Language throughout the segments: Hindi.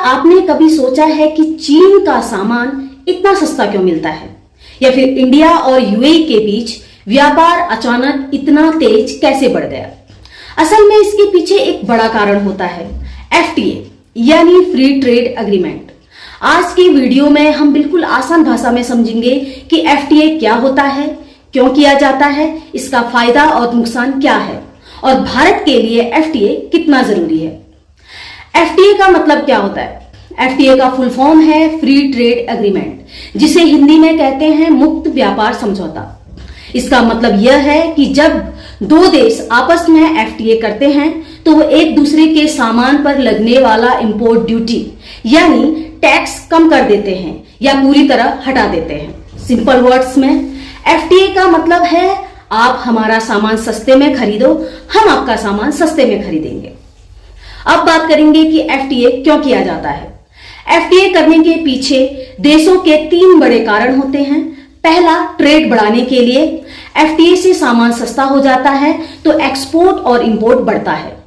आपने कभी सोचा है कि चीन का सामान इतना सस्ता क्यों मिलता है, या फिर इंडिया और यूएई के बीच व्यापार अचानक इतना तेज कैसे बढ़ गया? असल में इसके पीछे एक बड़ा कारण होता है एफटीए यानी फ्री ट्रेड एग्रीमेंट। आज की वीडियो में हम बिल्कुल आसान भाषा में समझेंगे कि एफटीए क्या होता है, क्यों किया जाता है, इसका फायदा और नुकसान क्या है और भारत के लिए एफटीए कितना जरूरी है। एफटीए का मतलब क्या होता है? एफटीए का फुल फॉर्म है फ्री ट्रेड एग्रीमेंट, जिसे हिंदी में कहते हैं मुक्त व्यापार समझौता। इसका मतलब यह है कि जब दो देश आपस में एफटीए करते हैं तो वो एक दूसरे के सामान पर लगने वाला इंपोर्ट ड्यूटी यानी टैक्स कम कर देते हैं या पूरी तरह हटा देते हैं। सिंपल वर्ड्स में एफटीए का मतलब है आप हमारा सामान सस्ते में खरीदो, हम आपका सामान सस्ते में खरीदेंगे। अब बात करेंगे कि एफटीए क्यों किया जाता है। एफटीए करने के पीछे देशों के 3 बड़े कारण होते हैं। पहला, ट्रेड बढ़ाने के लिए। एफटीए से सामान सस्ता हो जाता है तो एक्सपोर्ट और इंपोर्ट बढ़ता है।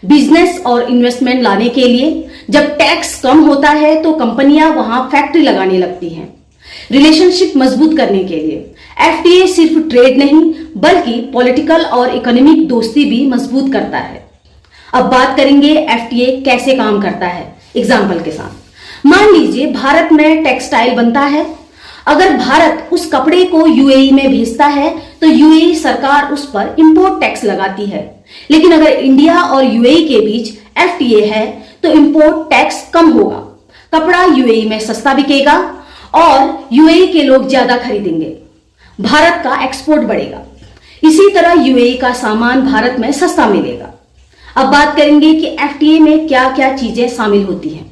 बिजनेस और इन्वेस्टमेंट लाने के लिए। जब टैक्स कम होता है तो कंपनियां वहां फैक्ट्री लगाने लगती हैं। रिलेशनशिप मजबूत करने के लिए। एफटीए सिर्फ ट्रेड नहीं बल्कि पॉलिटिकल और इकोनॉमिक दोस्ती भी मजबूत करता है। अब बात करेंगे एफटीए कैसे काम करता है एग्जाम्पल के साथ। मान लीजिए भारत में टेक्सटाइल बनता है। अगर भारत उस कपड़े को यूएई में भेजता है तो यूएई सरकार उस पर इंपोर्ट टैक्स लगाती है। लेकिन अगर इंडिया और यूएई के बीच एफटीए है तो इंपोर्ट टैक्स कम होगा, कपड़ा यूएई में सस्ता बिकेगा और यूएई के लोग ज्यादा खरीदेंगे, भारत का एक्सपोर्ट बढ़ेगा। इसी तरह यूएई का सामान भारत में सस्ता मिलेगा। अब बात करेंगे कि एफटीए में क्या क्या चीजें शामिल होती हैं।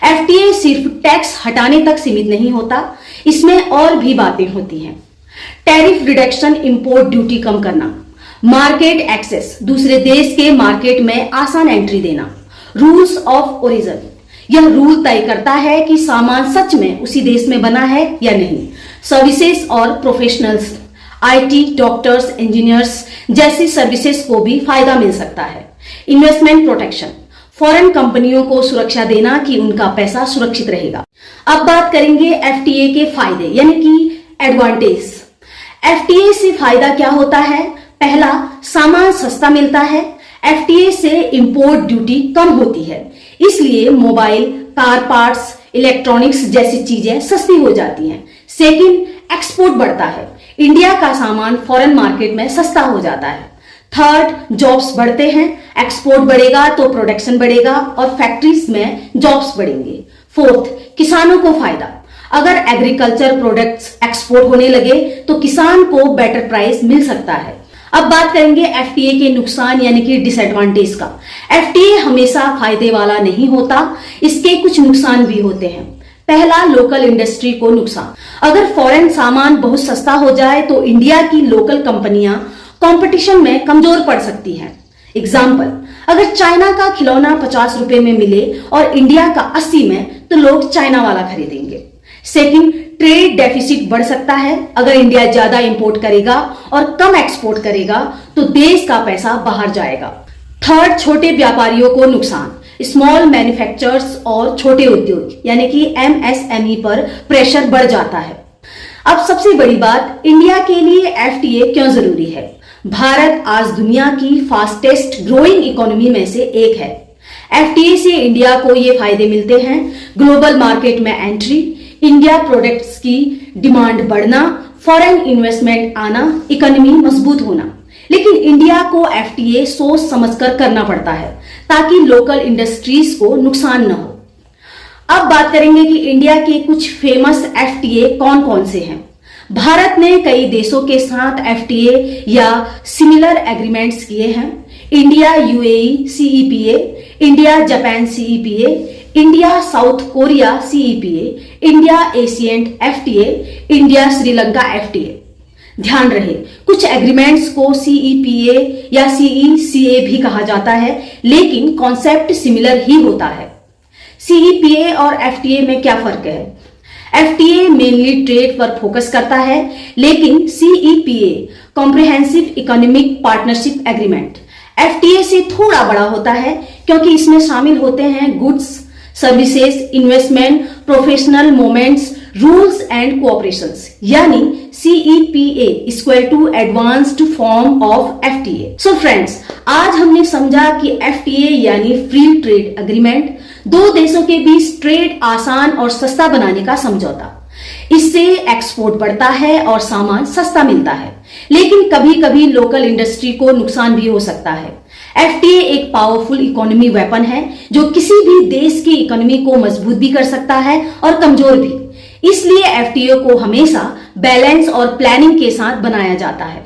एफटीए सिर्फ टैक्स हटाने तक सीमित नहीं होता, इसमें और भी बातें होती हैं। टैरिफ रिडक्शन, इंपोर्ट ड्यूटी कम करना, मार्केट एक्सेस, दूसरे देश के मार्केट में आसान एंट्री देना, रूल्स ऑफ ओरिजिन, यह रूल तय करता है कि सामान सच में उसी देश में बना है या नहीं। सर्विसेज और प्रोफेशनल्स, आईटी, डॉक्टर्स, इंजीनियर्स जैसी सर्विसेज को भी फायदा मिल सकता है। इन्वेस्टमेंट प्रोटेक्शन, फॉरेन कंपनियों को सुरक्षा देना कि उनका पैसा सुरक्षित रहेगा। अब बात करेंगे एफटीए के फायदे यानी कि एडवांटेज। एफटीए से फायदा क्या होता है? पहला, सामान सस्ता मिलता है। एफटीए से इंपोर्ट ड्यूटी कम होती है, इसलिए मोबाइल, कार पार्ट्स, इलेक्ट्रॉनिक्स जैसी चीजें सस्ती हो जाती हैं। सेकंड, एक्सपोर्ट बढ़ता है। इंडिया का सामान फॉरेन मार्केट में सस्ता हो जाता है। थर्ड, जॉब्स बढ़ते हैं। एक्सपोर्ट बढ़ेगा तो प्रोडक्शन बढ़ेगा और फैक्ट्रीज में जॉब्स बढ़ेंगे। फोर्थ, किसानों को फायदा। अगर एग्रीकल्चर प्रोडक्ट्स एक्सपोर्ट होने लगे तो किसान को बेटर प्राइस मिल सकता है। अब बात करेंगे एफटीए के नुकसान यानी कि डिसएडवांटेज का। एफटीए हमेशा फायदे वाला नहीं होता, इसके कुछ नुकसान भी होते हैं। पहला, लोकल इंडस्ट्री को नुकसान। अगर फॉरेन सामान बहुत सस्ता हो जाए तो इंडिया की लोकल कंपनियां कंपटीशन में कमजोर पड़ सकती हैं। एग्जाम्पल, अगर चाइना का खिलौना 50 रुपए में मिले और इंडिया का 80 में तो लोग चाइना वाला खरीदेंगे। सेकंड, ट्रेड डेफिसिट बढ़ सकता है। अगर इंडिया ज्यादा इंपोर्ट करेगा और कम एक्सपोर्ट करेगा तो देश का पैसा बाहर जाएगा। थर्ड, छोटे व्यापारियों को नुकसान। स्मॉल मैन्युफैक्चरर्स और छोटे उद्योग यानी कि एमएसएमई पर प्रेशर बढ़ जाता है। अब सबसे बड़ी बात, इंडिया के लिए एफटीए क्यों जरूरी है? भारत आज दुनिया की फास्टेस्ट ग्रोइंग इकोनॉमी में से एक है। एफटीए से इंडिया को ये फायदे मिलते हैं: ग्लोबल मार्केट में एंट्री, इंडिया प्रोडक्ट्स की डिमांड बढ़ना, फॉरेन इन्वेस्टमेंट आना, इकोनॉमी मजबूत होना। लेकिन इंडिया को एफटीए सोच समझकर करना पड़ता है ताकि लोकल इंडस्ट्रीज को नुकसान न हो। अब बात करेंगे कि इंडिया के कुछ फेमस एफटीए कौन कौन से हैं। भारत ने कई देशों के साथ एफटीए या सिमिलर एग्रीमेंट्स किए हैं। India UAE CEPA, India Japan CEPA, India south Korea CEPA, India Asian FTA, India Sri Lanka FTA. ध्यान रहे, कुछ एग्रीमेंट्स को सीईपीए या सीईसीए भी कहा जाता है, लेकिन कॉन्सेप्ट सिमिलर ही होता है। सीईपीए और एफटीए में क्या फर्क है? एफटीए मेनली ट्रेड पर फोकस करता है, लेकिन CEPA comprehensive economic partnership agreement FTA से थोड़ा बड़ा होता है क्योंकि इसमें शामिल होते हैं goods, services, investment, professional moments, rules and cooperations, यानी CEPA equal to advanced form of FTA। So friends, आज हमने समझा कि FTA यानी फ्री ट्रेड एग्रीमेंट, दो देशों के बीच ट्रेड आसान और सस्ता बनाने का समझौता। इससे एक्सपोर्ट बढ़ता है और सामान सस्ता मिलता है, लेकिन कभी कभी लोकल इंडस्ट्री को नुकसान भी हो सकता है। FTA एक पावरफुल इकोनॉमी वेपन है जो किसी भी देश की इकोनॉमी को मजबूत भी कर सकता है और कमजोर भी। इसलिए FTA को हमेशा बैलेंस और प्लानिंग के साथ बनाया जाता है।